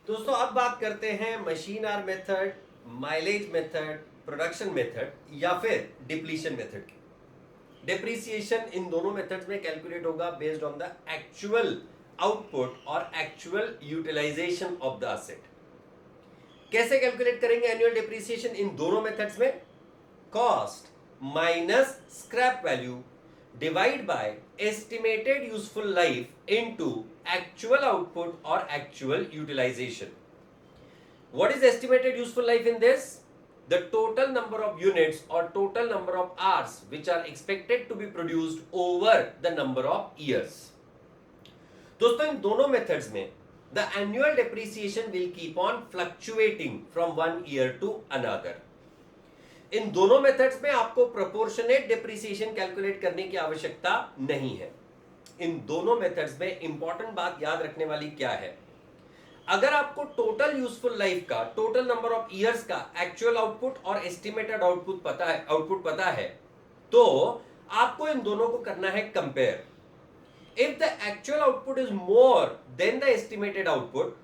दोस्तों अब बात करते हैं machine hour method, mileage method, production method या फिर डिप्लीशन मेथड की। डिप्रिसिएशन इन दोनों मेथड्स में कैलकुलेट होगा based on the actual output और actual utilisation of the asset. कैसे कैलकुलेट करेंगे एनुअल डिप्रिसिएशन इन दोनों मेथड्स में? Cost minus scrap value divide by estimated useful life into actual output और actual utilisation. What is estimated useful life in this? The total number of units or total number of hours which are expected to be produced over the number of years. दोस्तों इन दोनों methods में the annual depreciation will keep on fluctuating from one year to another. इन दोनों methods में आपको proportionate depreciation calculate करने की आवश्यकता नहीं है। इन दोनों मेथड्स में इंपॉर्टेंट बात याद रखने वाली क्या है? अगर आपको टोटल यूजफुल लाइफ का, टोटल नंबर ऑफ इयर्स का एक्चुअल आउटपुट और एस्टिमेटेड आउटपुट पता है तो आपको इन दोनों को करना है compare. If the actual output is more than the estimated output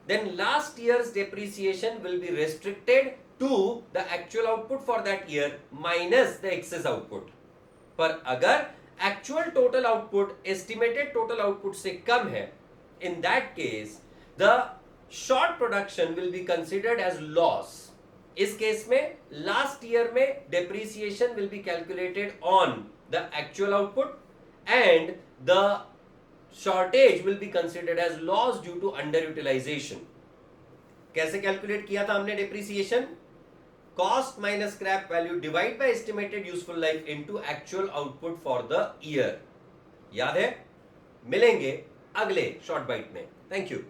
then last year's depreciation will be restricted to the actual output for that year minus the excess output. पर अगर actual total output estimated total output से कम है, in that case the short production will be considered as loss. इस case में last year में depreciation will be calculated on the actual output and the shortage will be considered as loss due to underutilization. कैसे calculate किया था हमने depreciation? Cost minus scrap value divide by estimated useful life into actual output for the year. याद है? मिलेंगे अगले short bite में। Thank you.